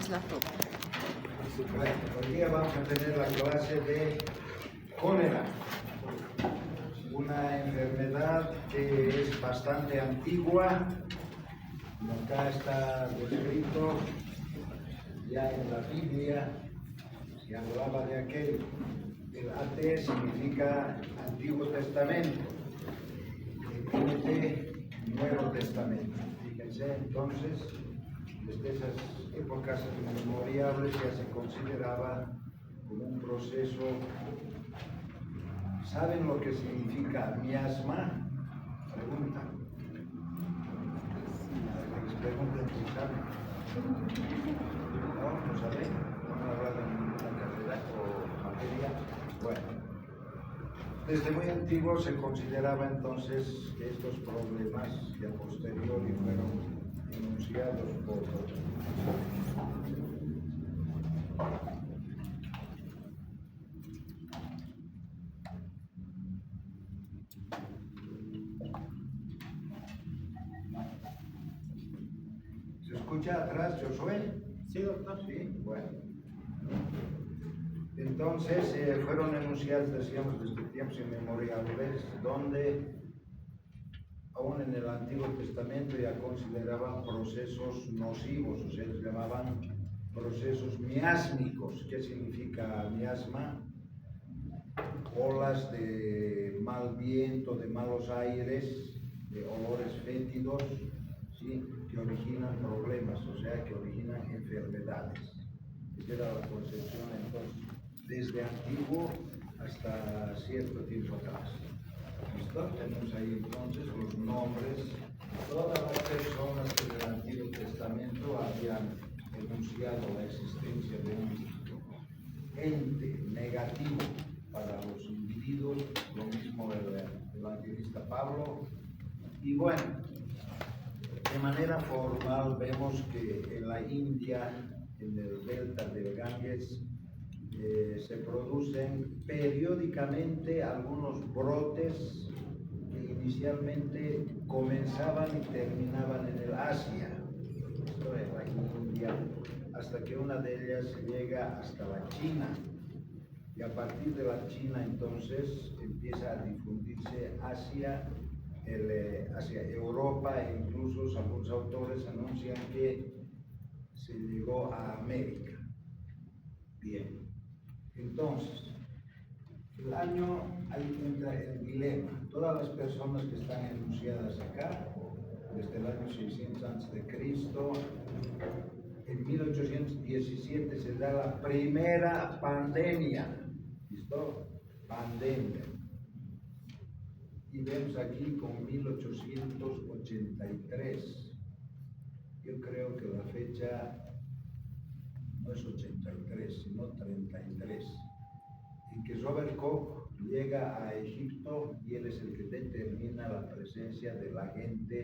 Bueno, hoy día vamos a tener la clase de cólera, una enfermedad que es bastante antigua. Acá está descrito ya en la Biblia, se hablaba de aquel. El AT significa Antiguo Testamento, el NT Nuevo Testamento. Fíjense entonces, desde esas épocas inmemoriales ya se consideraba como un proceso. ¿Saben lo que significa miasma? Pregunta. Les pregunten si saben. No saben. No han hablado en ninguna carrera o materia. Bueno, desde muy antiguo se consideraba entonces que estos problemas que a posteriori fueron enunciados por ¿Se escucha atrás, Josué? Sí, doctor. Sí, bueno. Entonces fueron enunciados, decíamos, desde tiempos inmemoriales, donde aún en el Antiguo Testamento ya consideraban procesos nocivos, o sea, se llamaban procesos miásmicos. ¿Qué significa miasma? Olas de mal viento, de malos aires, de olores fétidos, ¿sí?, que originan problemas, o sea, que originan enfermedades. Esa era la concepción entonces, desde antiguo hasta cierto tiempo atrás. ¿Listo? Tenemos ahí entonces los nombres de todas las personas que del Antiguo Testamento habían enunciado la existencia de un ente negativo para los individuos, lo mismo el evangelista Pablo. Y bueno, de manera formal vemos que en la India, en el delta del Ganges, se producen periódicamente algunos brotes que inicialmente comenzaban y terminaban en el Asia, esto es la India, hasta que una de ellas llega hasta la China. Y a partir de la China entonces empieza a difundirse hacia Europa, e incluso algunos autores anuncian que se llegó a América. Bien, entonces, ahí entra el dilema. Todas las personas que están enunciadas acá, desde el año 600 a.C., en 1817 se da la primera pandemia. ¿Listo? Pandemia. Y vemos aquí con 1883. Yo creo que la fecha no es 83, sino 33. En que Robert Koch llega a Egipto y él es el que determina la presencia del agente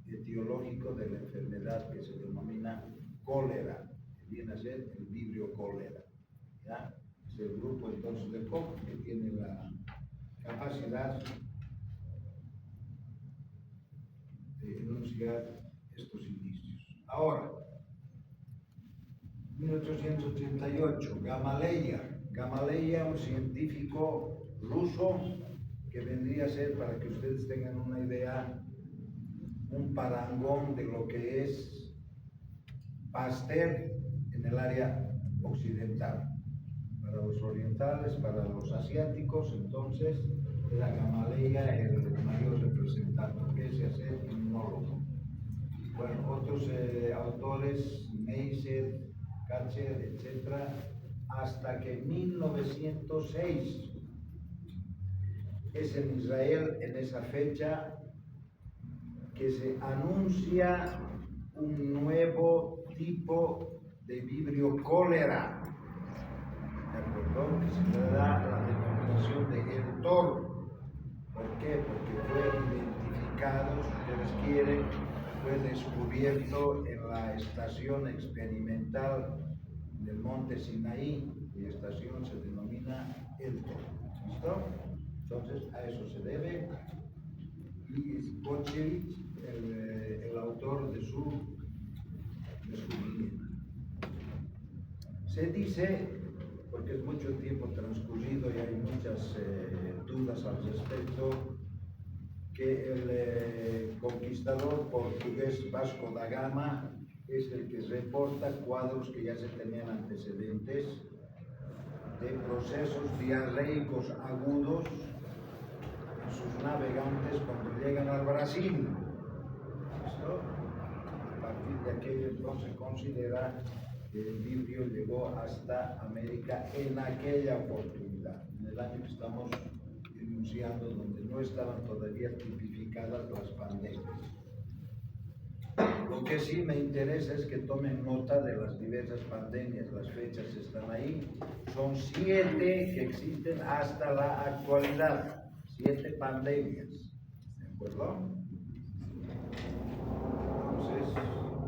etiológico de la enfermedad que se denomina cólera, que viene a ser el vibrio cólera. ¿Ya? Es el grupo entonces de Koch que tiene la capacidad de enunciar estos indicios. Ahora, 1888, Gamaleya, un científico ruso que vendría a ser, para que ustedes tengan una idea, un parangón de lo que es Pasteur en el área occidental. Para los orientales, para los asiáticos, entonces era Gamaleya el mayor representante, pese a ser inmunólogo. Bueno, otros autores, Neisser, Katcher, etcétera, hasta que 1906 es en Israel, en esa fecha, que se anuncia un nuevo tipo de vibrio cólera, ¿de acuerdo? Que se le da la denominación de el toro. ¿Por qué? Porque fue identificado, si ustedes quieren, fue descubierto en la estación experimental del monte Sinaí, y la estación se denomina El Toro. ¿Listo? Entonces, a eso se debe. Y Kochevich, el autor de su descubrimiento. Se dice, porque es mucho tiempo transcurrido y hay muchas dudas al respecto, que el conquistador portugués Vasco da Gama es el que reporta cuadros que ya se tenían antecedentes de procesos diarreicos agudos en sus navegantes cuando llegan al Brasil. ¿Listo? A partir de aquello entonces considera que el vidrio llegó hasta América en aquella oportunidad, en el año que estamos enunciando, donde no estaban todavía tipificadas las pandemias. Lo que sí me interesa es que tomen nota de las diversas pandemias, las fechas están ahí, son 7 que existen hasta la actualidad, 7 pandemias, ¿de acuerdo? Entonces,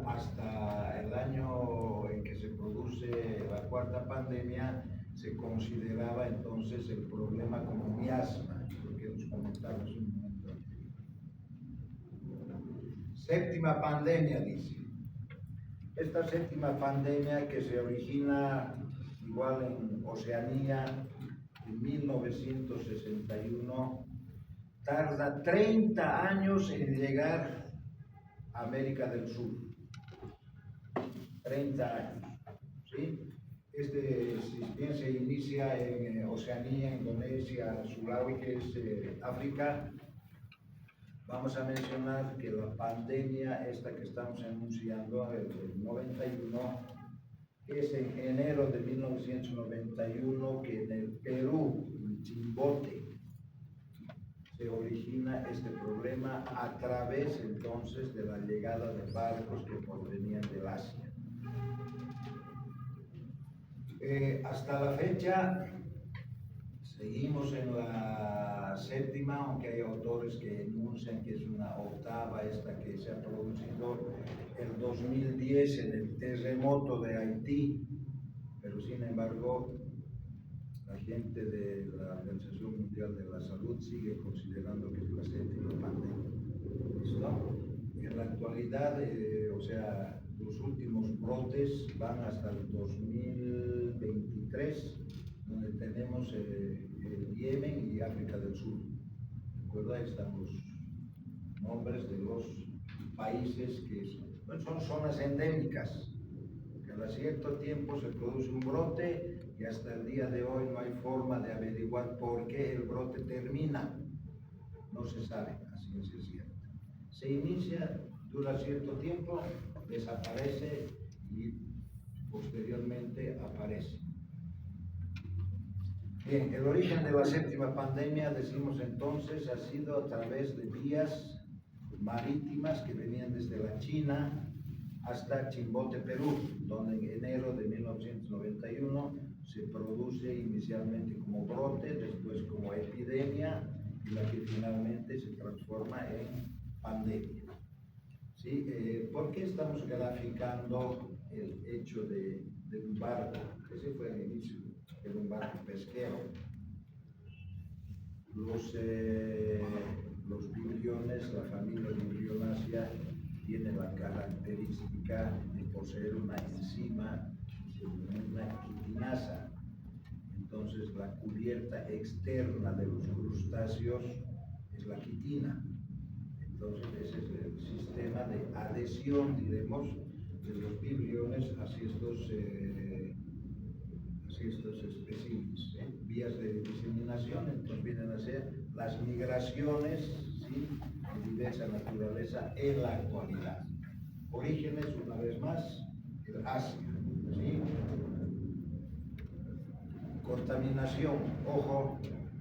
hasta el año en que se produce la 4ª pandemia, se consideraba entonces el problema como miasma, lo que nos comentamos un momento anterior. 7ª pandemia, dice. Esta 7ª pandemia, que se origina igual en Oceanía en 1961, tarda 30 años en llegar a América del Sur. 30 años, ¿sí? Si bien se inicia en Oceanía, Indonesia, Sulawi, que es África, vamos a mencionar que la pandemia esta que estamos anunciando, el 91, es en enero de 1991 que en el Perú, en Chimbote, se origina este problema a través entonces de la llegada de barcos que provenían del Asia. Hasta la fecha seguimos en la 7ª, aunque hay autores que enuncian que es una 8ª esta que se ha producido el 2010 en el terremoto de Haití, pero sin embargo la gente de la Organización Mundial de la Salud sigue considerando que es la 7ª pandemia. ¿Listo? En la actualidad, o sea, los últimos brotes van hasta el 2023, donde tenemos el Yemen y África del Sur. ¿De acuerdo? Ahí están los nombres de los países que son zonas endémicas. Cada cierto tiempo se produce un brote y hasta el día de hoy no hay forma de averiguar por qué el brote termina. No se sabe, a ciencia cierta. Se inicia, dura cierto tiempo, desaparece y posteriormente aparece. Bien, el origen de la 7ª pandemia, decimos entonces, ha sido a través de vías marítimas que venían desde la China hasta Chimbote, Perú, donde en enero de 1991 se produce inicialmente como brote, después como epidemia, y la que finalmente se transforma en pandemia. ¿Sí? ¿Por qué estamos graficando el hecho de un barco? Ese fue el inicio, era un barco pesquero. Los vibriones, la familia vibrionácea, tiene la característica de poseer una enzima, una quitinasa. Entonces, la cubierta externa de los crustáceos es la quitina. Entonces, ese es el sistema de adhesión, diremos, de los vibriones hacia estos especímenes, vías de diseminación. Entonces, vienen a ser las migraciones, ¿sí?, de diversa naturaleza en la actualidad. Orígenes, una vez más, el Asia, ¿sí? Contaminación, ojo,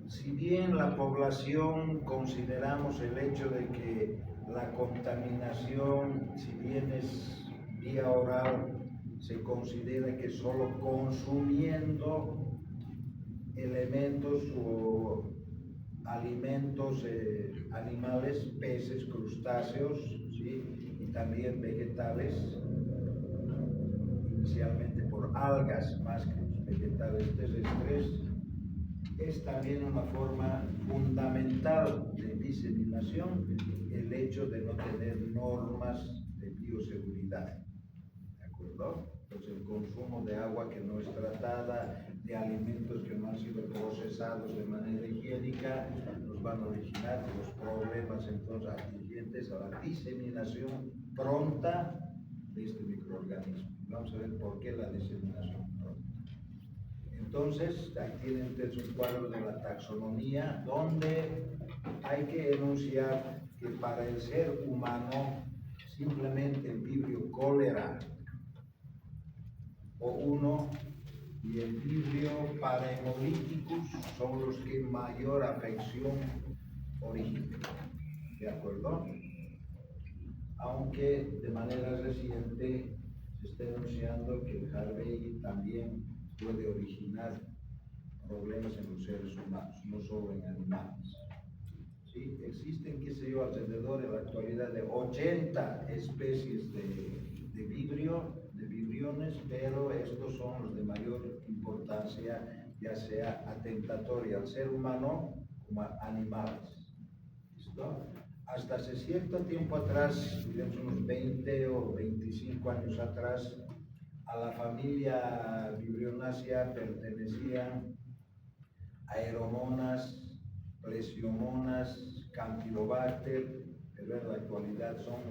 si bien la población consideramos el hecho de que la contaminación, si bien es vía oral, se considera que solo consumiendo elementos o alimentos animales, peces, crustáceos, ¿sí?, y también vegetales, inicialmente por algas más que los vegetales terrestres, es también una forma fundamental de diseminación el hecho de no tener normas de bioseguridad. ¿De acuerdo? Pues el consumo de agua que no es tratada, de alimentos que no han sido procesados de manera higiénica, nos van a originar los problemas entonces atinentes a la diseminación pronta de este microorganismo. Vamos a ver por qué la diseminación pronta. Entonces, ahí tienen ustedes un cuadro de la taxonomía donde hay que enunciar que para el ser humano simplemente el vibrio cólera o 1 y el vibrio parahemolíticus son los que mayor afección originan. ¿De acuerdo? Aunque de manera reciente se está denunciando que el Harvey también puede originar problemas en los seres humanos, no solo en animales. ¿Sí? Existen, qué sé yo, alrededor en la actualidad de 80 especies de vibriones, pero estos son los de mayor importancia, ya sea atentatoria al ser humano como a animales. ¿Listo? Hasta hace cierto tiempo atrás, digamos unos 20 o 25 años atrás, a la familia Vibrionácea pertenecían Aeromonas, Plesiomonas, Campylobacter, pero en la actualidad son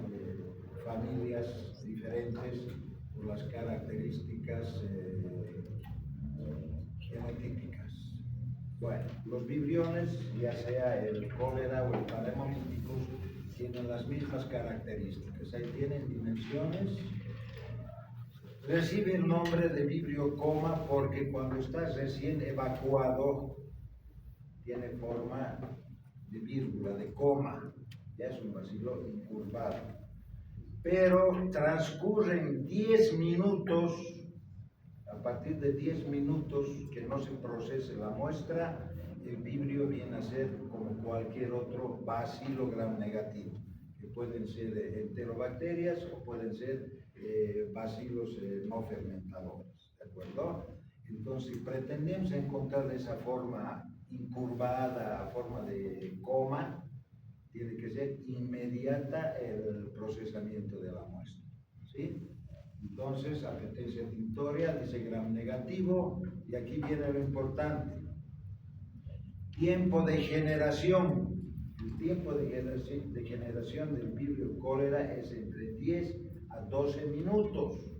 familias diferentes por las características genotípicas. Bueno, los vibriones, ya sea el cólera o el parahemolíticus, tienen las mismas características. Ahí tienen dimensiones. Recibe el nombre de vibrio coma porque cuando está recién evacuado tiene forma de vírgula, de coma, ya es un bacilo incurvado. Pero transcurren 10 minutos, a partir de 10 minutos que no se procese la muestra, el vibrio viene a ser como cualquier otro bacilo gram negativo, que pueden ser enterobacterias o pueden ser bacilos no fermentadores, ¿de acuerdo? Entonces, pretendemos encontrar esa forma incurvada, forma de coma, tiene que ser inmediata el procesamiento de la muestra, ¿sí? Entonces, apetencia tintoria, dice gram negativo, y aquí viene lo importante. Tiempo de generación. El tiempo de generación del vibrio cólera es entre 10 a 12 minutos.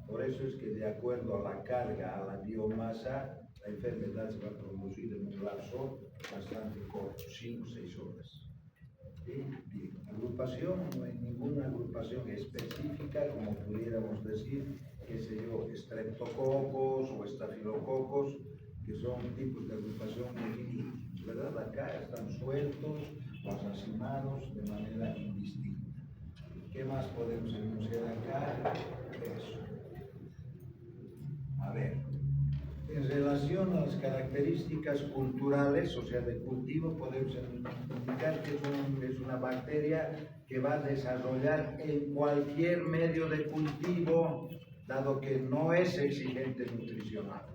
Por eso es que de acuerdo a la carga, a la biomasa, la enfermedad se va a producir en un lapso bastante corto, 5 o 6 horas. ¿Sí? Bien. Agrupación, no hay ninguna agrupación específica, como pudiéramos decir, qué sé yo, estreptococos o estafilococos, que son tipos de agrupación definidos, ¿verdad? Acá están sueltos o racimados de manera indistinta. ¿Qué más podemos enunciar acá? Eso. A ver, en relación a las características culturales, o sea, de cultivo, podemos indicar que es una bacteria que va a desarrollar en cualquier medio de cultivo, dado que no es exigente nutricional.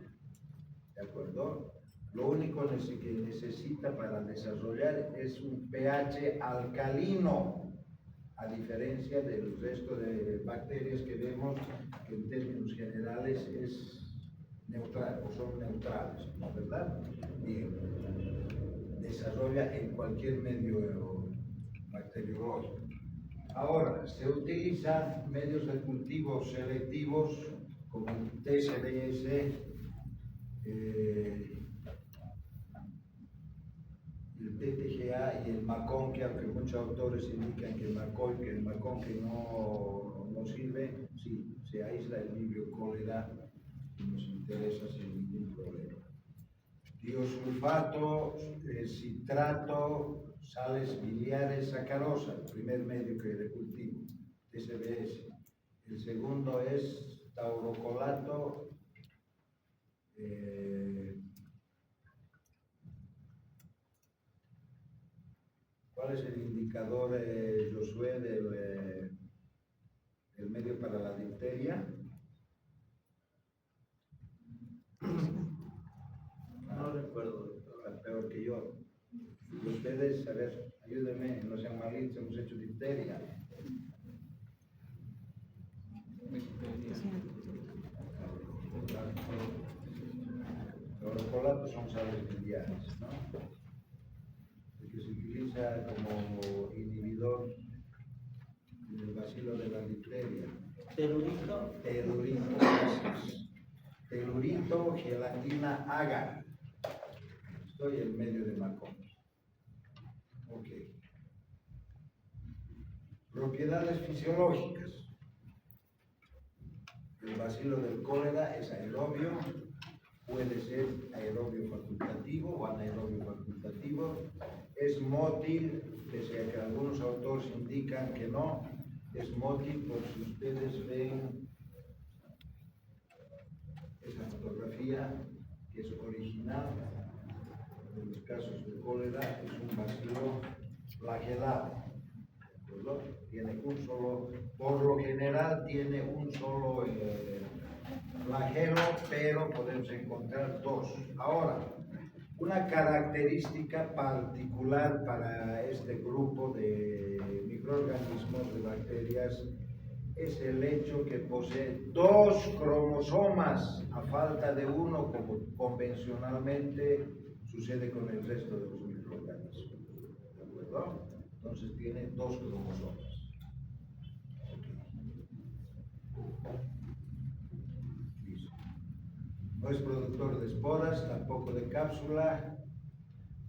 ¿De acuerdo? Lo único que necesita para desarrollar es un pH alcalino, a diferencia del resto de bacterias que vemos que en términos generales es neutral o son neutrales, ¿no? ¿Verdad? Bien. Desarrolla en cualquier medio bacteriológico. Ahora, se utilizan medios de cultivo selectivos como el TCBS, el TTGA y el MACONQUE, aunque muchos autores indican que el MACONQUE no sirve, sí, se aísla el vibrio cólera y nos interesa sin ningún problema. Tiosulfato, citrato, sales biliares, sacarosa, el primer medio que de cultivo, TCBS. El segundo es taurocolato, ¿cuál es el indicador, Josué, del medio para la difteria? No recuerdo, peor que yo. Y ustedes, a ver, ayúdenme, no sean malitos, hemos hecho difteria. colato son sales biliares, ¿no? El que se utiliza como inhibidor del bacilo de la difteria. Telurito. Telurito, gracias. Telurito, gelatina, agar. Estoy en medio de Macón. Ok. Propiedades fisiológicas. El bacilo del cólera es aerobio, puede ser aerobio facultativo o anaerobio facultativo. Es mótil, pese a que algunos autores indican que no, es mótil por si ustedes ven esa fotografía que es original. En los casos de cólera es un bacilo flagelado, ¿de acuerdo? Tiene un solo, por lo general tiene un solo flagelo, pero podemos encontrar dos. Ahora, una característica particular para este grupo de microorganismos, de bacterias, es el hecho que posee dos cromosomas a falta de uno, como convencionalmente sucede con el resto de los microorganismos. ¿De acuerdo? Entonces tiene dos cromosomas. Listo. No es productor de esporas, tampoco de cápsula,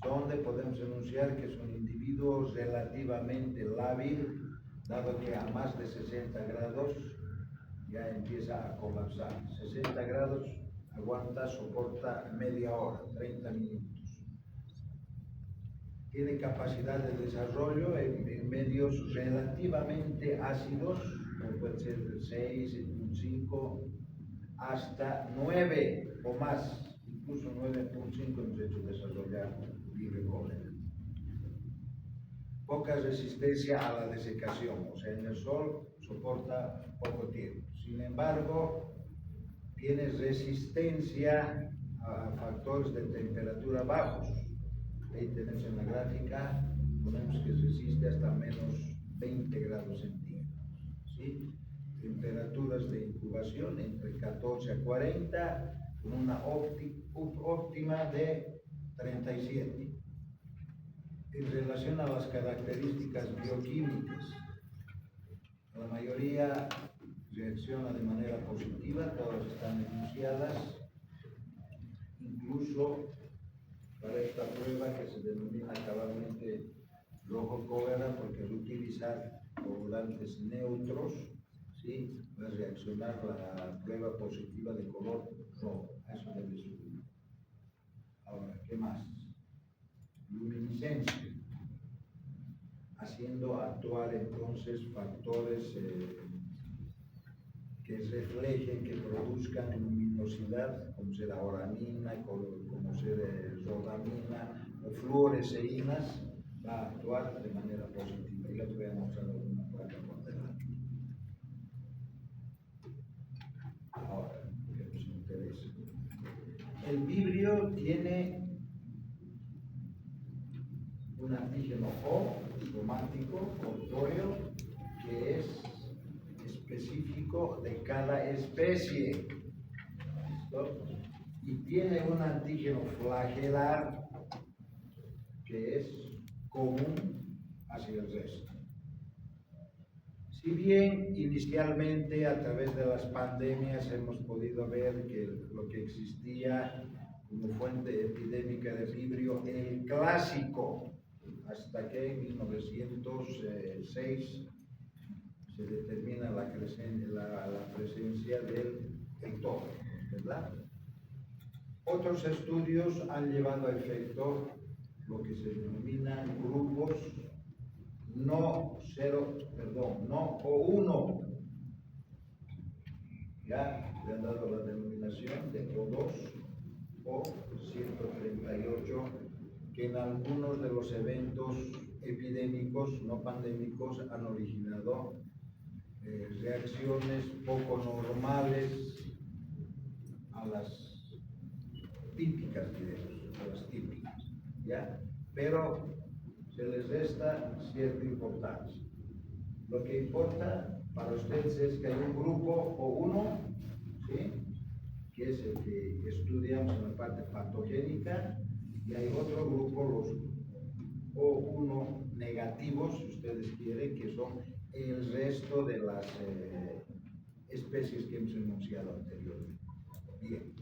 donde podemos enunciar que es un individuo relativamente lábil, dado que a más de 60 grados ya empieza a colapsar. 60 grados aguanta, soporta media hora, 30 minutos. Tiene capacidad de desarrollo en medios relativamente ácidos, como puede ser 6, 5, hasta 9 o más, incluso 9.5 hemos hecho desarrollar cólera. Poca resistencia a la desecación, o sea, en el sol soporta poco tiempo. Sin embargo, tiene resistencia a factores de temperatura bajos. Ahí tenemos en la gráfica, ponemos que resiste hasta menos 20 grados centígrados. ¿Sí? Temperaturas de incubación entre 14 a 40, con una óptima de 37. En relación a las características bioquímicas, la mayoría reacciona de manera positiva, todas están enunciadas, incluso para esta prueba que se denomina cabalmente rojo cólera, porque al utilizar coagulantes neutros, ¿sí?, va a reaccionar la prueba positiva de color rojo. Eso debe subir. Ahora, ¿qué más? Luminiscencia, haciendo actuar entonces factores que reflejen, que produzcan luminosidad, como ser la oramina, como ser rhodamina o fluoresceínas, va a actuar de manera positiva. Ya te voy a mostrar alguna placa por delante. Ahora, que nos interesa. El vibrio tiene un antígeno O, somático, corpóreo, que es específico de cada especie. ¿Listo? Y tiene un antígeno flagelar que es común hacia el resto. Si bien inicialmente a través de las pandemias hemos podido ver que lo que existía como fuente epidémica de vibrio, el clásico, hasta que en 1906 se determina la presencia del toro, ¿verdad? Otros estudios han llevado a efecto lo que se denominan grupos no O1. Ya le han dado la denominación de O2 o 138, que en algunos de los eventos epidémicos no pandémicos han originado reacciones poco normales a las típicas, diremos, a las típicas, ¿ya? Pero se les resta cierta importancia. Lo que importa para ustedes es que hay un grupo o uno, ¿sí?, que que es el que estudiamos en la parte patogénica, y hay otro grupo, los O1 negativos, si ustedes quieren, que son el resto de las especies que hemos enunciado anteriormente. Bien,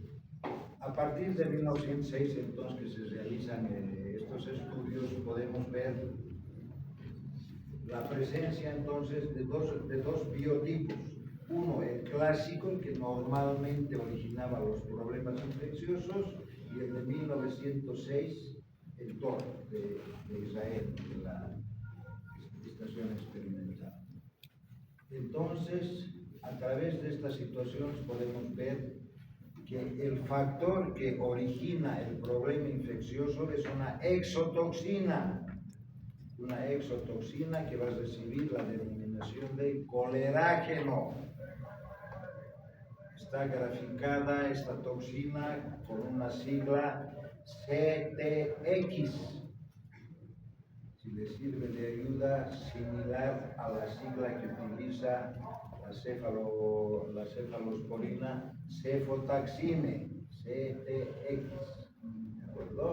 a partir de 1906, entonces, que se realizan estos estudios, podemos ver la presencia entonces de dos biotipos. Uno, el clásico, el que normalmente originaba los problemas infecciosos, y el de 1906, el TOR de Israel, de la estación experimental. Entonces, a través de estas situaciones podemos ver que el factor que origina el problema infeccioso es una exotoxina que va a recibir la denominación de colerágeno. Está graficada esta toxina con una sigla CTX. Si le sirve de ayuda, similar a la sigla que utiliza la cefalosporina cefotaxime, CTX. ¿De acuerdo?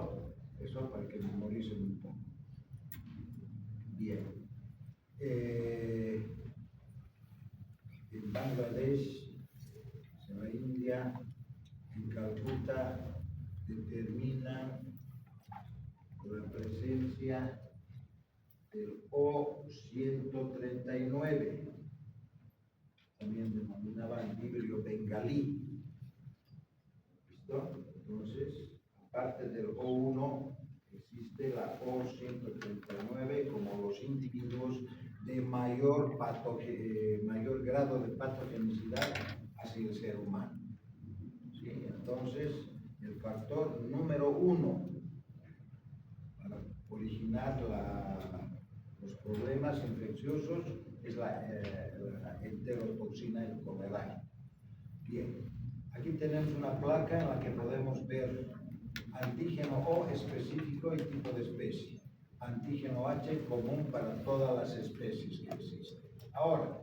Eso para que memoricen un poco. Bien. En Bangladesh, en la India, en Calcuta, determinan la presencia del O139, también denominaban vibrio bengalí. ¿Listo? Entonces, aparte del O1, existe la O139 como los individuos de mayor grado de patogenicidad hacia el ser humano. ¿Sí? Entonces, el factor número 1 para originar los problemas infecciosos es la enterotoxina, el colerágeno. Bien, aquí tenemos una placa en la que podemos ver antígeno O específico y tipo de especie, antígeno H común para todas las especies que existen. Ahora,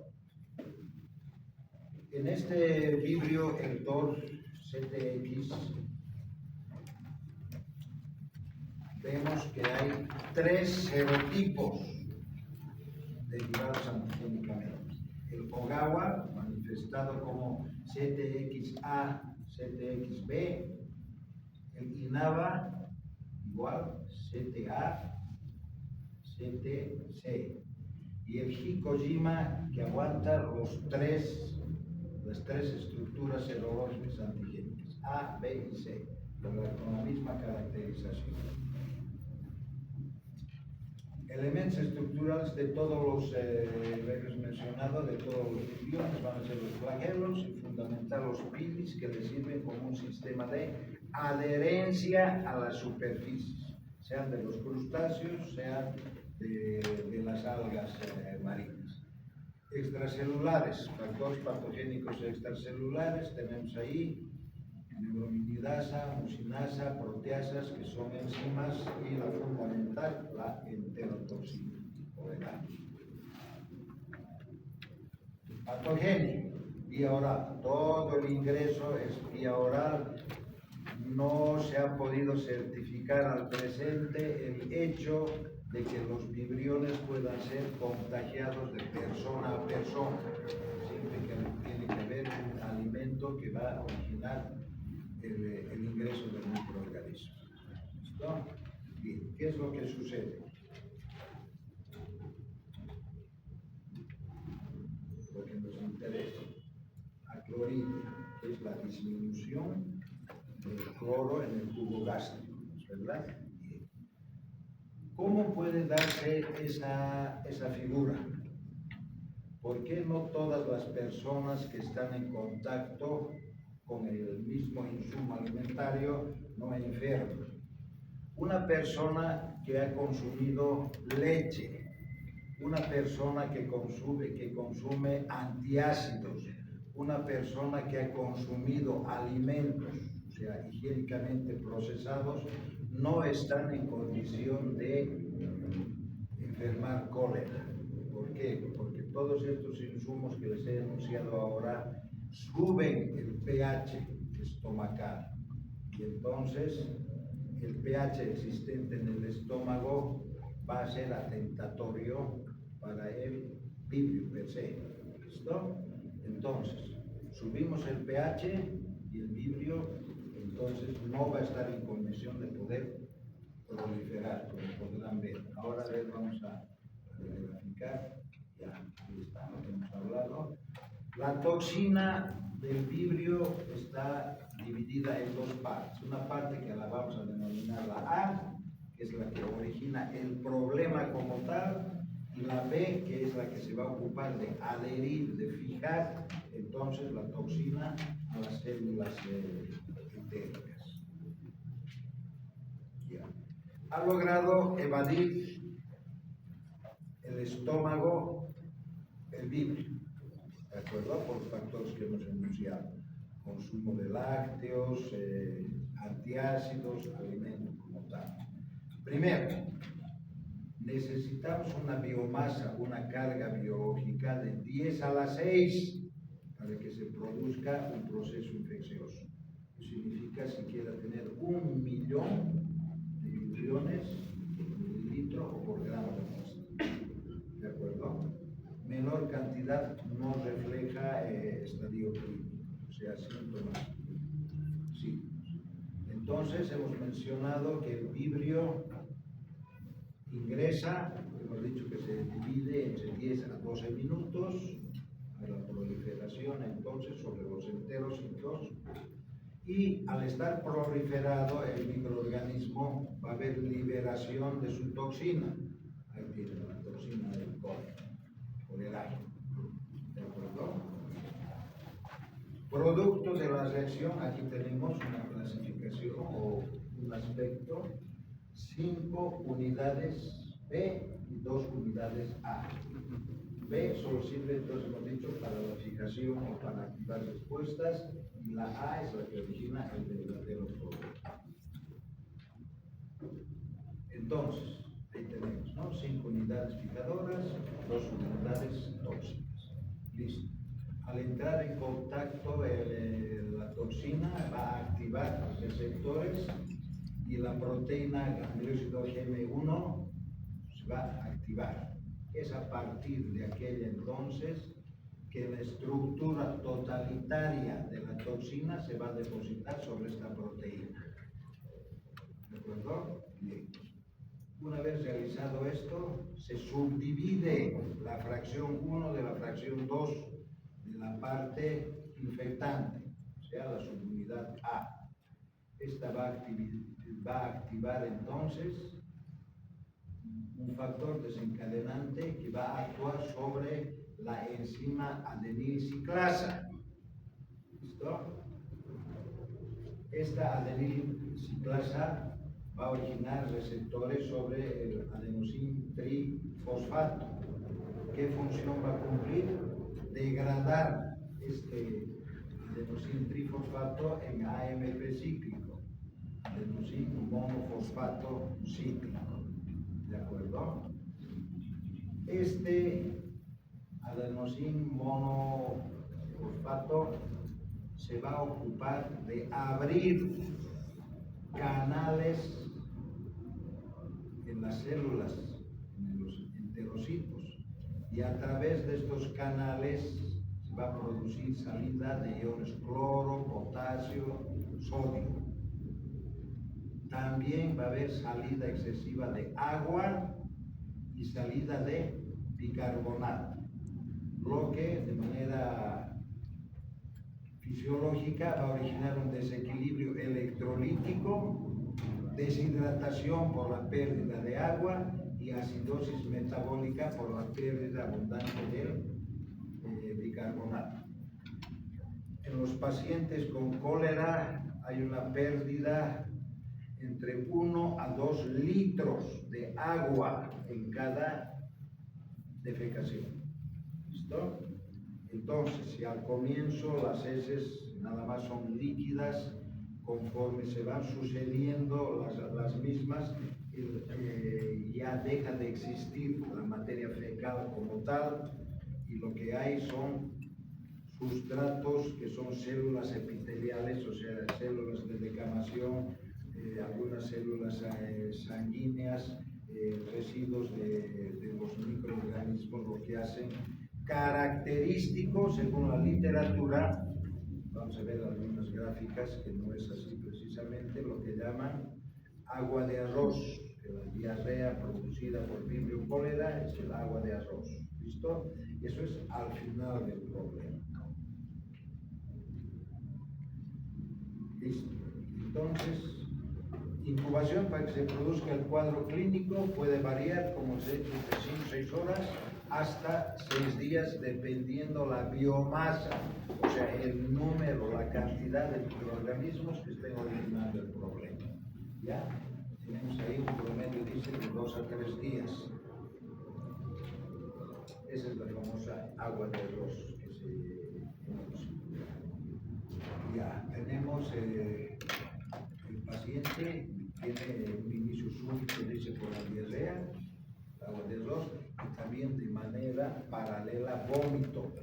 en este vibrio, el TOR CTX, vemos que hay 3 serotipos derivados antigénicamente. El Ogawa, manifestado como CTXA, CTXB, el Inaba, igual, CTA, CTC, y el Hikojima, que aguanta las tres estructuras serológicas antigénicas, A, B y C, con la misma caracterización. Elementos estructurales de todos los hemos mencionado, de todos los vibriones, van a ser los flagelos y fundamental los pilis, que les sirven como un sistema de adherencia a las superficies, sean de los crustáceos, sean de las algas marinas. Extracelulares, factores patogénicos extracelulares, tenemos ahí neuraminidasa, mucinasa, proteasas, que son enzimas, y la fundamental, la enterotoxina. Patogénico, vía oral. Todo el ingreso es vía oral. No se ha podido certificar al presente el hecho de que los vibriones puedan ser contagiados de persona a persona. Siempre que tiene que haber un alimento que va a originar el ingreso del microorganismo. ¿Listo? Bien, ¿qué es lo que sucede? Lo que nos interesa, aclorina, que es la disminución del cloro en el tubo gástrico, ¿verdad? Bien. ¿Cómo puede darse esa figura? ¿Por qué no todas las personas que están en contacto con el mismo insumo alimentario no enferman? Una persona que ha consumido leche, una persona que consume antiácidos, una persona que ha consumido alimentos, o sea, higiénicamente procesados, no están en condición de enfermar cólera. ¿Por qué? Porque todos estos insumos que les he anunciado ahora suben el pH estomacal. Y entonces el pH existente en el estómago va a ser atentatorio para el vibrio per se. ¿Listo? Entonces, subimos el pH y el vibrio, entonces no va a estar en condición de poder proliferar, como podrán ver. Ahora vamos a graficar. Ya, ahí está lo que hemos hablado. La toxina del vibrio está dividida en dos partes. Una parte que la vamos a denominar la A, que es la que origina el problema como tal, y la B, que es la que se va a ocupar de adherir, de fijar, entonces la toxina a las células entéricas. Ya. Ha logrado evadir el estómago el vibrio, ¿de acuerdo? Por los factores que hemos enunciado. Consumo de lácteos, antiácidos, alimentos como tal. Primero, necesitamos una biomasa, una carga biológica de 10 a la 6 para que se produzca un proceso infeccioso. Eso significa si quiera tener 1.000.000 de nutriones por mililitro o por gramo de muestra. ¿De acuerdo? Menor cantidad no refleja estadio clínico, o sea, síntomas. Sí. Entonces hemos mencionado que el vibrio ingresa, hemos dicho que se divide entre 10 a 12 minutos a la proliferación entonces sobre los enterocitos, y al estar proliferado el microorganismo va a haber liberación de su toxina. Ahí tiene la toxina del colerágeno. ¿De acuerdo? Producto de la reacción, aquí tenemos una clasificación o un aspecto: 5 unidades B y 2 unidades A. B solo sirve, entonces hemos dicho, para la fijación o para activar respuestas, y la A es la que origina el verdadero problema. Entonces, ahí tenemos, ¿no? 5 unidades fijadoras, 2 unidades tóxicas. Listo. Al entrar en contacto, la toxina va a activar los receptores y la proteína gangliósido GM1 se va a activar. Es a partir de aquella entonces que la estructura totalitaria de la toxina se va a depositar sobre esta proteína. ¿De acuerdo? Bien. Una vez realizado esto, se subdivide la fracción 1 de la fracción 2 de la parte infectante, o sea, la subunidad A. Esta va a activar entonces un factor desencadenante que va a actuar sobre la enzima adenilciclasa. ¿Listo? Esta adenilciclasa va a originar receptores sobre el adenosín trifosfato. ¿Qué función va a cumplir? Degradar este adenosín trifosfato en AMP cíclico, adenosín monofosfato cíclico. ¿De acuerdo? Este adenosín monofosfato se va a ocupar de abrir canales en las células, en los enterocitos, y a través de estos canales se va a producir salida de iones cloro, potasio, sodio. También va a haber salida excesiva de agua y salida de bicarbonato, lo que de manera fisiológica va a originar un desequilibrio electrolítico, deshidratación por la pérdida de agua y acidosis metabólica por la pérdida abundante del bicarbonato. En los pacientes con cólera hay una pérdida entre 1 a 2 litros de agua en cada defecación. ¿Listo? Entonces, si al comienzo las heces nada más son líquidas, conforme se van sucediendo las mismas, ya deja de existir la materia fecal como tal, y lo que hay son sustratos que son células epiteliales, o sea, células de decamación, algunas células sanguíneas, residuos de los microorganismos, lo que hacen característico, según la literatura. Vamos a ver algunas gráficas que no es así precisamente, lo que llaman agua de arroz, que la diarrea producida por Vibrio cólera es el agua de arroz. ¿Listo? Eso es al final del problema. Listo. Entonces, incubación para que se produzca el cuadro clínico puede variar, como se ha dicho, de 5 o 6 horas hasta 6 días, dependiendo la biomasa, o sea, el número, la cantidad de microorganismos que estén originando el problema. ¿Ya? Tenemos ahí un promedio, dice, de 2 a 3 días. Esa es la famosa agua de arroz que se conoce. Ya, tenemos el paciente tiene un inicio súbito, dice, por la diarrea, agua de arroz, y también de manera paralela vómito.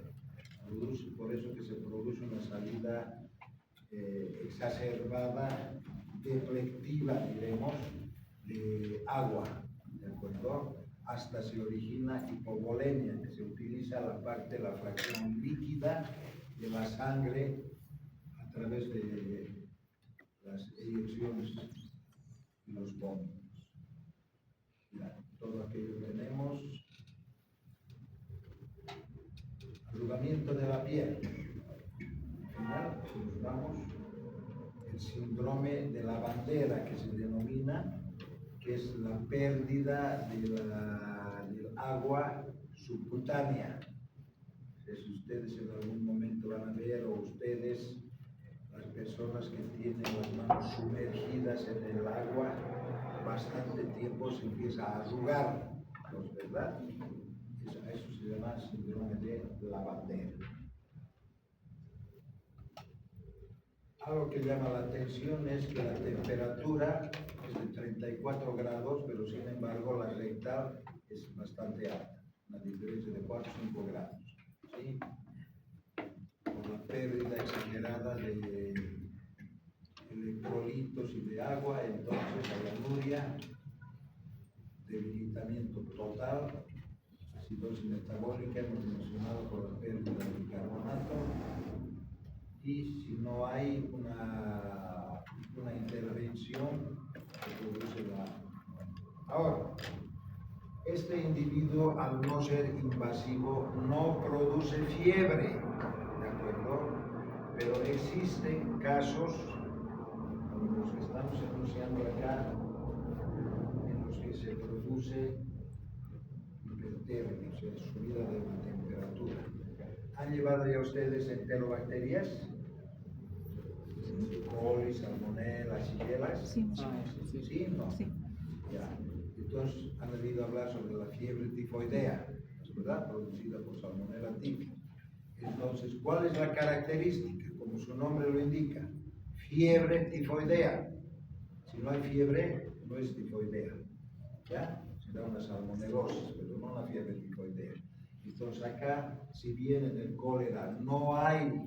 Por eso que se produce una salida exacerbada, deflectiva, diremos, de agua, ¿de acuerdo? Hasta se origina hipovolemia, que se utiliza la parte, la fracción líquida de la sangre a través de las eyecciones y los vómitos. Ya, todo aquello que tenemos. Arrugamiento de la piel. Al final, si nos vamos, el síndrome de la bandera, que se denomina, que es la pérdida del agua subcutánea. Si ustedes en algún momento van a ver, o ustedes, las personas que tienen las manos sumergidas en el agua, bastante tiempo se empieza a arrugar, ¿verdad? Eso se llama síndrome de la bandera. Algo que llama la atención es que la temperatura es de 34 grados, pero sin embargo la rectal es bastante alta, una diferencia de 4 o 5 grados. ¿Sí? Por la pérdida exagerada de electrolitos y de agua, entonces anuria, debilitamiento total, acidosis metabólica, hemos mencionado por la pérdida de bicarbonato, y si no hay una intervención, se produce la... Ahora, este individuo, al no ser invasivo, no produce fiebre, ¿de acuerdo? Pero existen casos, como los que estamos enunciando acá, en los que se produce hipertermia, o sea, subida de la temperatura. ¿Han llevado ya ustedes enterobacterias? Coli, salmonella, shigella. Sí. ¿Sí? ¿No? Sí. Ya. Entonces, han oído hablar sobre la fiebre tifoidea, ¿verdad? Producida por salmonella tifi. Entonces, ¿cuál es la característica? Como su nombre lo indica, fiebre tifoidea. Si no hay fiebre, no es tifoidea. ¿Ya? Será una salmonelosis, pero no la fiebre tifoidea. Entonces, acá, si bien en el cólera no hay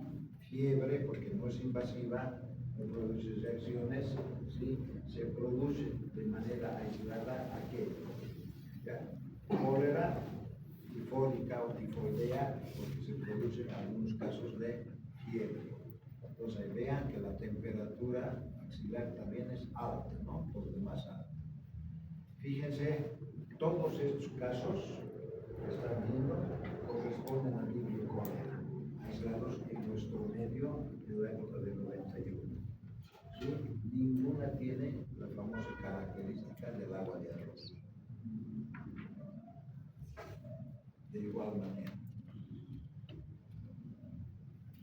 fiebre, porque no es invasiva, no produce reacciones, ¿sí? Se produce de manera aislada aquello. ¿Ya? Cólera tifódica o tifoidea, porque se producen algunos casos de fiebre. Entonces vean que la temperatura axilar también es alta, ¿no? Por demás alta. Fíjense, todos estos casos que están viendo corresponden a Vibrio cólera, aislados en nuestro medio de la época del 91. ¿Sí? Ninguna tiene la famosa característica del agua de arroz. De igual manera.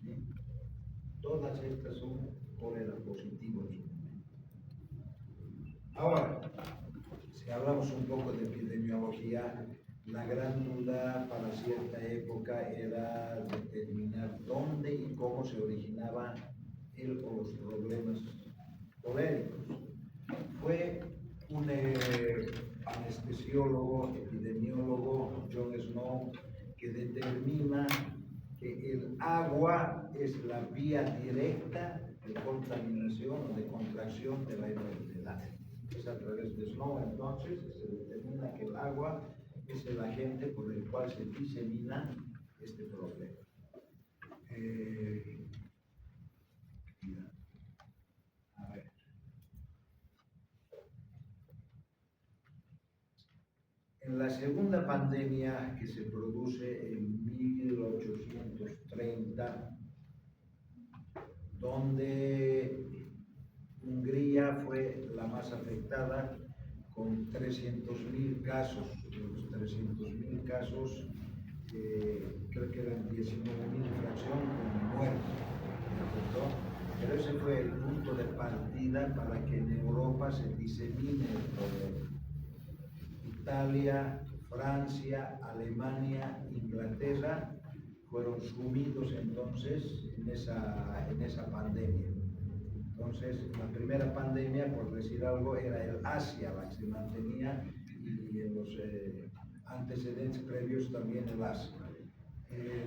¿Sí? Todas estas son cólera positivos. Ahora, si hablamos un poco de epidemiología, la gran duda para cierta época era determinar dónde y cómo se originaba el o los problemas coléricos. Fue un anestesiólogo, epidemiólogo, John Snow, que determina que el agua vía directa de contaminación o de contracción de la enfermedad. Es a través de SNOW, entonces, se determina que el agua es el agente por el cual se disemina este problema. A ver. En la segunda pandemia que se produce en 1830, donde Hungría fue la más afectada con 300.000 casos. De los 300.000 casos, creo que eran 19.000 fracción con muertos, ¿no? Pero ese fue el punto de partida para que en Europa se disemine el problema. Italia, Francia, Alemania, Inglaterra fueron sumidos entonces en esa pandemia. Entonces, la primera pandemia, por decir algo, era el Asia la que se mantenía, y en los antecedentes previos también el Asia.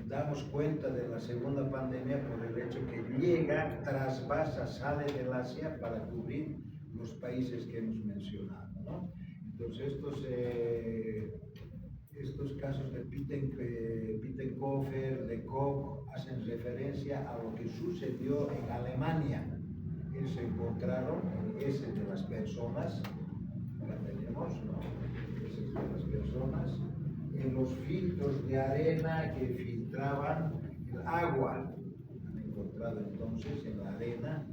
Damos cuenta de la segunda pandemia por el hecho que llega, trasvasa, sale del Asia para cubrir los países que hemos mencionado, ¿no? Entonces, estos casos de Pittenkofer, de Koch, hacen referencia a lo que sucedió en Alemania. Se encontraron ese de las personas, la tenemos, ¿no? Ese de las personas, en los filtros de arena que filtraban el agua. Han encontrado entonces en la arena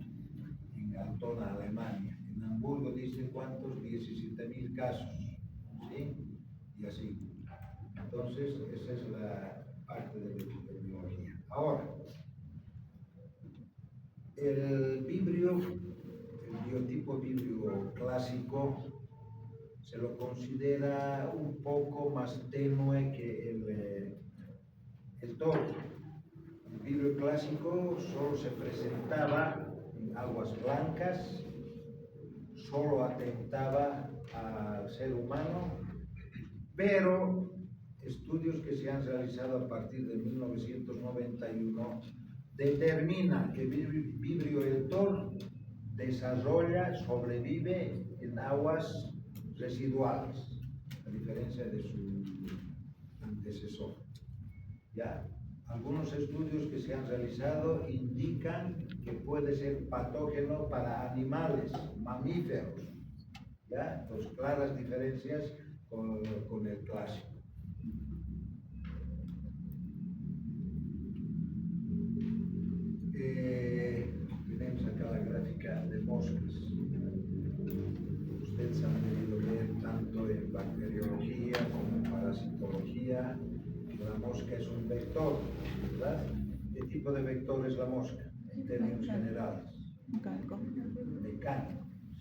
en Altona, Alemania. En Hamburgo dice cuántos, 17.000 casos, ¿sí? Y así. Entonces, esa es la parte de la epidemiología. Ahora, el biotipo vibrio clásico, se lo considera un poco más tenue que el toro. El vibrio clásico solo se presentaba en aguas blancas, solo atentaba al ser humano, pero estudios que se han realizado a partir de 1991 determina que Vibrio el toro desarrolla, sobrevive en aguas residuales, a diferencia de su antecesor. ¿Ya? Algunos estudios que se han realizado indican que puede ser patógeno para animales, mamíferos. ¿Ya? Dos claras diferencias con el clásico. Tenemos acá la gráfica de moscas. Ustedes han debido ver tanto en bacteriología como en parasitología que la mosca es un vector, ¿verdad? ¿Qué tipo de vector es la mosca? En términos generales. Mecánico,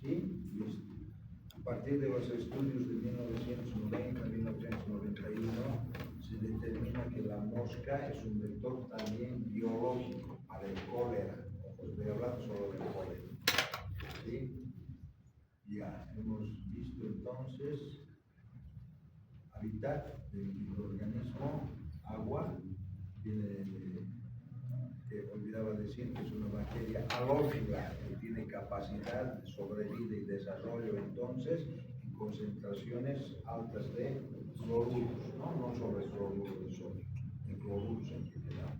¿sí? Listo. A partir de los estudios de 1990-1991 se determina que la mosca es un vector también biológico para el cólera. Estoy hablando solo del cólera. ¿Sí? Ya hemos visto entonces hábitat del microorganismo, agua, olvidaba decir que es una bacteria halófila que tiene capacidad de sobrevida y desarrollo entonces en concentraciones altas de cloruros, no solo el cloruro de sodio, de cloruros en general.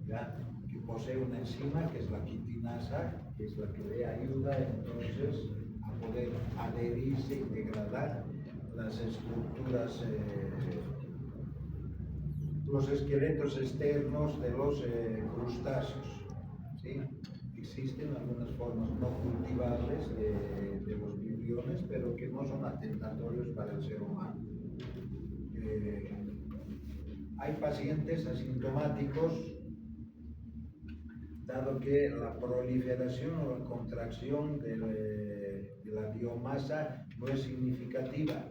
¿Ya? Que posee una enzima que es la quitinasa, que es la que le ayuda entonces a poder adherirse y degradar las estructuras, los esqueletos externos de los crustáceos. ¿Sí? Existen algunas formas no cultivables de los vibriones, pero que no son atentatorios para el ser humano. Hay pacientes asintomáticos, dado que la proliferación o la contracción de la biomasa no es significativa.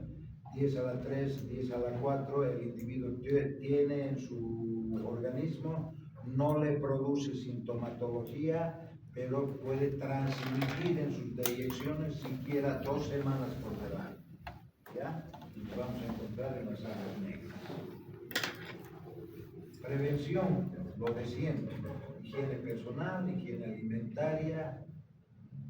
10 a la 3, 10 a la 4, el individuo tiene en su organismo, no le produce sintomatología, pero puede transmitir en sus deyecciones siquiera 2 semanas por delante. ¿Ya? Y lo vamos a encontrar en las aguas negras. Prevención, lo de siempre. higiene personal, higiene alimentaria,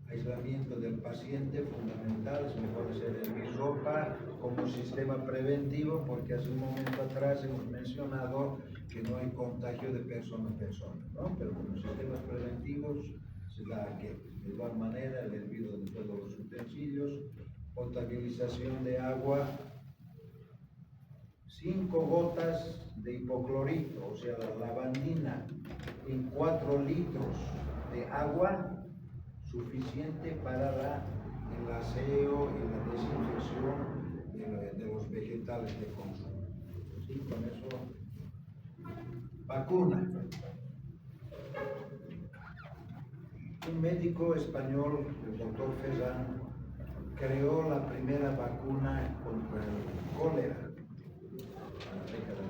aislamiento del paciente, fundamental, es mejor hacer en mi ropa como sistema preventivo, porque hace un momento atrás hemos mencionado que no hay contagio de persona a persona, ¿no? Pero como sistemas preventivos se da que de igual manera el hervido de todos los utensilios, potabilización de agua, 5 gotas de hipoclorito, o sea, la lavandina, en 4 litros de agua, suficiente para el aseo y la desinfección de los vegetales de consumo. ¿Sí? Con eso, vacuna. Un médico español, el doctor Fezán, creó la primera vacuna contra el cólera en la década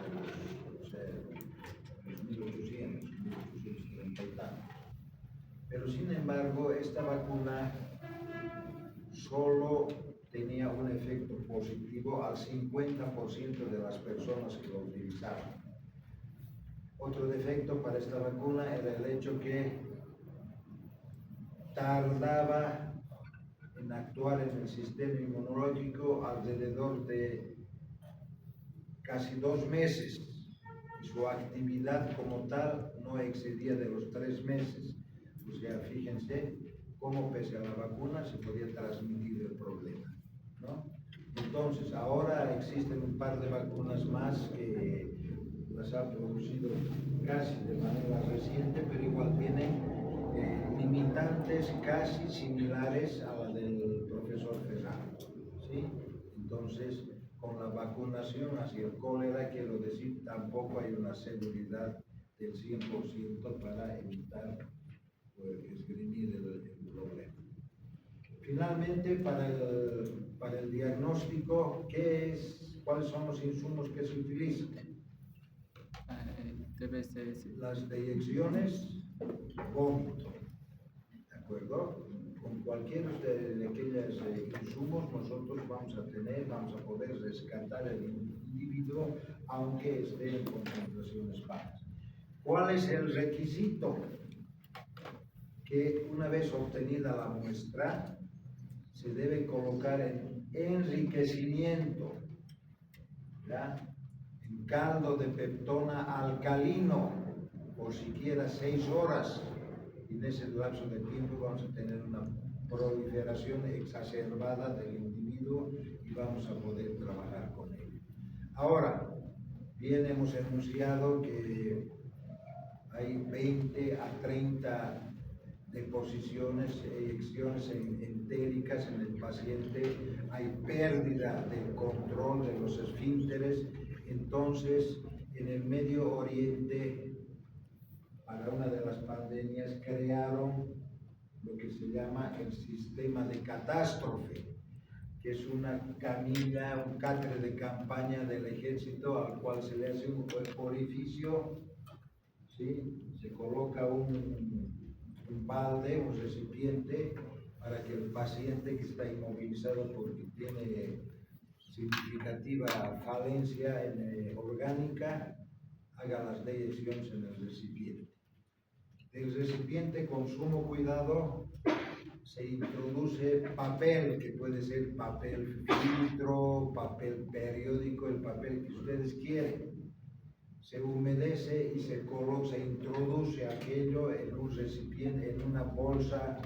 de los 1800, 1830 y tantos. Pero sin embargo, esta vacuna solo tenía un efecto positivo al 50% de las personas que lo utilizaban. Otro defecto para esta vacuna era el hecho que tardaba en actuar en el sistema inmunológico alrededor de casi 2 meses. Y su actividad como tal no excedía de los 3 meses. O sea, fíjense cómo pese a la vacuna se podía transmitir el problema, ¿no? Entonces, ahora existen un par de vacunas más que las ha producido casi de manera reciente, pero igual tienen limitantes casi similares a la del profesor Fezán, ¿sí? Entonces, con la vacunación hacia el cólera, quiero decir, tampoco hay una seguridad del 100% para evitar esgrimir el problema. Finalmente, para el diagnóstico, ¿cuáles son los insumos que se utilizan? Las deyecciones, vómito, ¿de acuerdo? Con cualquiera de aquellos insumos nosotros vamos a poder rescatar el individuo aunque esté en concentraciones bajas. ¿Cuál es el requisito? Que una vez obtenida la muestra, se debe colocar en enriquecimiento, ¿ya? En caldo de peptona alcalino, por siquiera 6 horas. Y en ese lapso de tiempo vamos a tener una proliferación exacerbada del individuo y vamos a poder trabajar con él. Ahora, bien hemos enunciado que hay 20 a 30 deposiciones, eyecciones entéricas en el paciente, hay pérdida del control de los esfínteres. Entonces, en el Medio Oriente, para una de las pandemias, crearon lo que se llama el sistema de catástrofe, que es una camilla, un catre de campaña del ejército al cual se le hace un orificio, ¿sí? Se coloca un balde, un recipiente, para que el paciente que está inmovilizado porque tiene significativa falencia orgánica haga las deyecciones en el recipiente. Del recipiente, con sumo cuidado, se introduce papel, que puede ser papel filtro, papel periódico, el papel que ustedes quieren. Se humedece y se introduce aquello en un recipiente, en una bolsa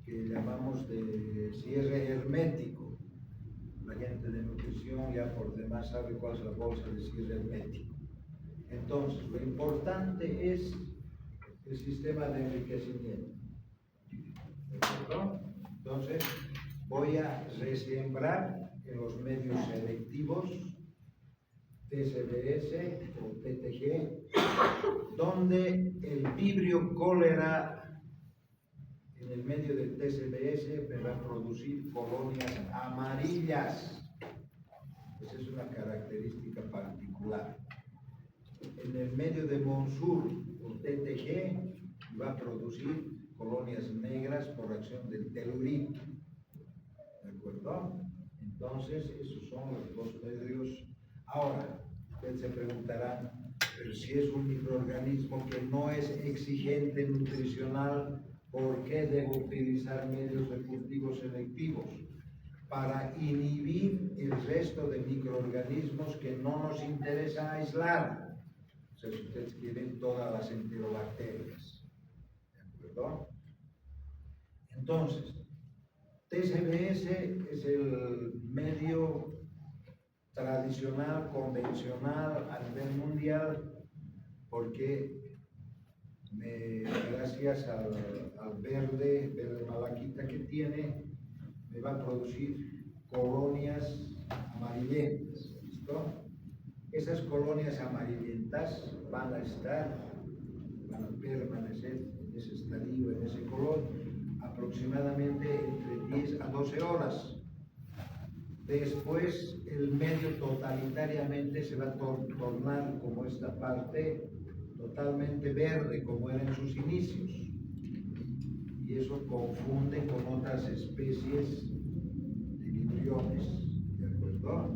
que llamamos de cierre hermético. La gente de nutrición ya por demás sabe cuál es la bolsa de cierre hermético. Entonces, lo importante es el sistema de enriquecimiento. ¿De acuerdo? Entonces, voy a resembrar en los medios selectivos TSBS o TTG, donde el vibrio cólera en el medio del TSBS me va a producir colonias amarillas. Esa es una característica particular. En el medio de Monzur o TTG va a producir colonias negras por acción del telurito. ¿De acuerdo? Entonces, esos son los dos medios. Ahora, ustedes se preguntarán, Pero si es un microorganismo que no es exigente nutricional, ¿por qué debo utilizar medios de cultivo selectivos? Para inhibir el resto de microorganismos que no nos interesa aislar. O sea, si ustedes quieren, todas las enterobacterias. ¿De acuerdo? Entonces, TCBS es el medio tradicional, convencional a nivel mundial, porque gracias al verde malaquita que tiene, me va a producir colonias amarillentas. ¿Listo? Esas colonias amarillentas van a permanecer en ese estadio, en ese color, aproximadamente entre 10 a 12 horas. Después el medio totalitariamente se va a tornar como esta parte totalmente verde, como era en sus inicios. Y eso confunde con otras especies de vibriones, ¿de acuerdo?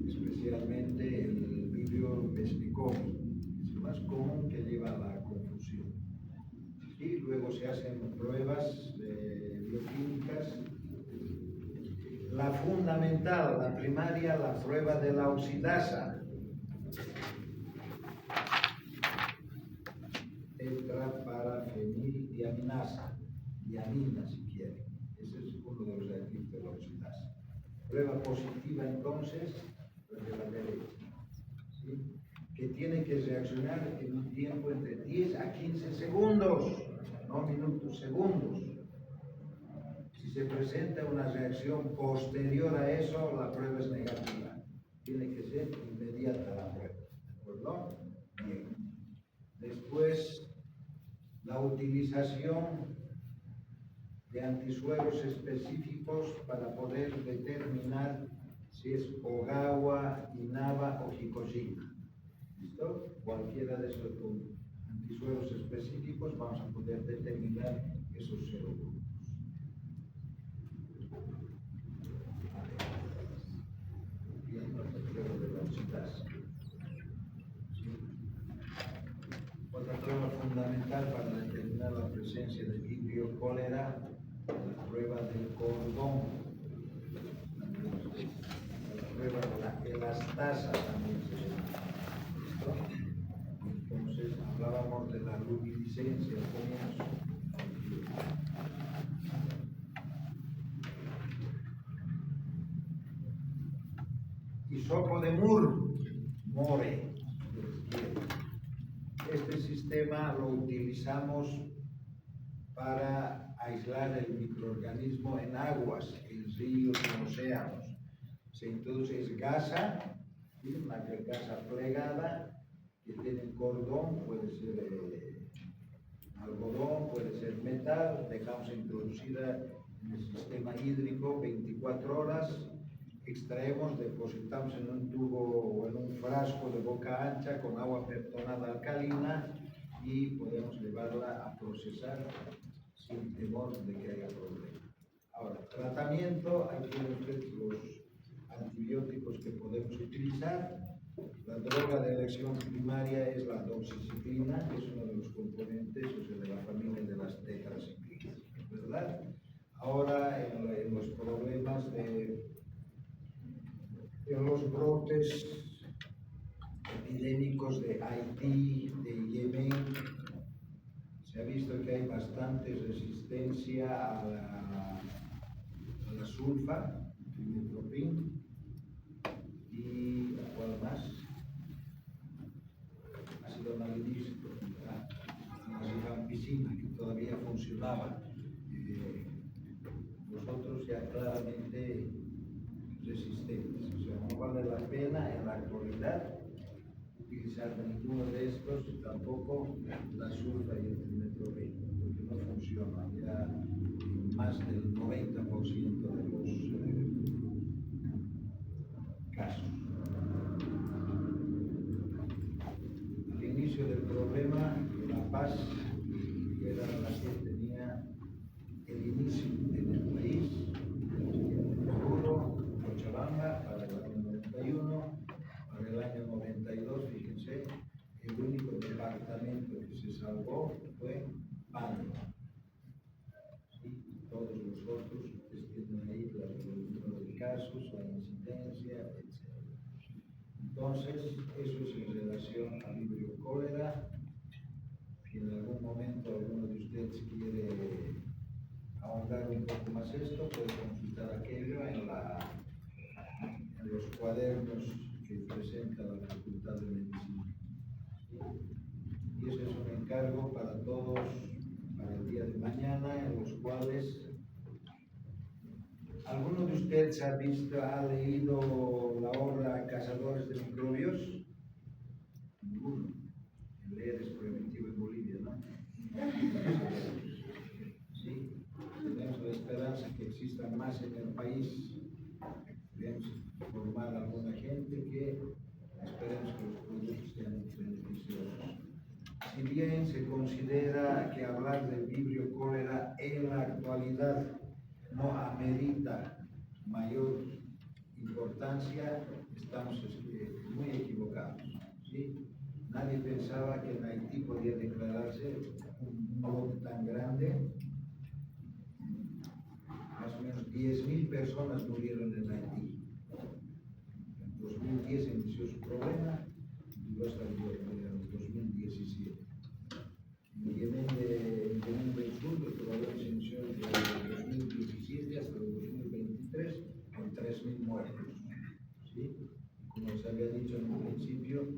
Especialmente el vibrio vesticomio, es el más común que lleva a la confusión. Y luego se hacen pruebas bioquímicas. La fundamental, la primaria, la prueba de la oxidasa. Tetraparafenildiaminasa, diamina si quieren. Ese es uno de los reactivos de la oxidasa. Prueba positiva entonces, la de la derecha, ¿sí? Que tiene que reaccionar en un tiempo entre 10 a 15 segundos, no minutos, segundos. Si se presenta una reacción posterior a eso, la prueba es negativa. Tiene que ser inmediata la prueba, ¿de acuerdo? Bien. Después, la utilización de antisuelos específicos para poder determinar si es Ogawa, Inaba o Hikojima. ¿Listo? Cualquiera de esos antisuelos específicos vamos a poder determinar esos serogrupos. Otra prueba fundamental para determinar la presencia de vibrio cólera, la prueba del cordón, la prueba de la elastasa también se llama. Entonces hablábamos de la luminiscencia al comienzo. Hisopo de More. Este sistema lo utilizamos para aislar el microorganismo en aguas, en ríos, en océanos. Se introduce gasa, ¿sí? Una gasa plegada que tiene cordón, puede ser algodón, puede ser metal, dejamos introducida en el sistema hídrico 24 horas. Extraemos, depositamos en un tubo o en un frasco de boca ancha con agua pertonada alcalina y podemos llevarla a procesar sin temor de que haya problema. Ahora, tratamiento, aquí tienen ustedes los antibióticos que podemos utilizar. La droga de elección primaria es la doxiciclina, que es uno de los componentes, o sea, de la familia de las tetraciclinas, ¿verdad? Ahora, en los problemas en los brotes epidémicos de Haití, de Yemen, se ha visto que hay bastante resistencia a la sulfa, trimethoprim, y ¿cuál más? Ácido nalidícico, la rifampicina, que todavía funcionaba. Nosotros ya claramente resistentes, o sea, no vale la pena en la actualidad utilizar ninguno de estos, tampoco la sulfa y el trimethoprim, porque no funciona ya en más del 90% de los casos. Al inicio del problema, La Paz era la que tenía el inicio en el país, Oruro, Cochabamba, para el año 91, para el año 92, fíjense, otros, ustedes tienen ahí el número de casos, la incidencia, etc. Entonces, eso es en relación a vibrio cólera. Si en algún momento alguno de ustedes quiere ahondar un poco más esto, puede consultar aquello en los cuadernos que presenta la Facultad de Medicina. ¿Sí? Y ese es un encargo para todos, para el día de mañana, en los cuales ¿alguno de ustedes ha leído la obra Cazadores de Microbios? Ninguno. El leer es preventivo en Bolivia, ¿no? Sí, tenemos la esperanza que existan más en el país. Debemos formar a alguna gente que esperemos que los productos sean beneficiosos. Si bien se considera que hablar del vibrio cólera en la actualidad no amerita mayor importancia, estamos muy equivocados. ¿Sí? Nadie pensaba que en Haití podía declararse un brote tan grande. Más o menos 10.000 personas murieron en Haití. En 2010 inició su problema y duró hasta el 2017. En Yemen del Sur, el problema se inició desde el 2017 hasta el 2023 con 3.000 muertos. ¿Sí? Como les había dicho en un principio,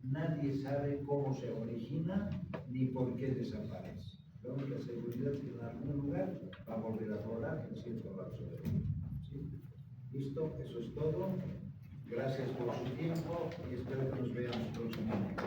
nadie sabe cómo se origina ni por qué desaparece. La única seguridad es que en algún lugar va a volver a volar en cierto lapso de tiempo. ¿Sí? ¿Listo? Eso es todo. Gracias por su tiempo y espero que nos veamos próximamente.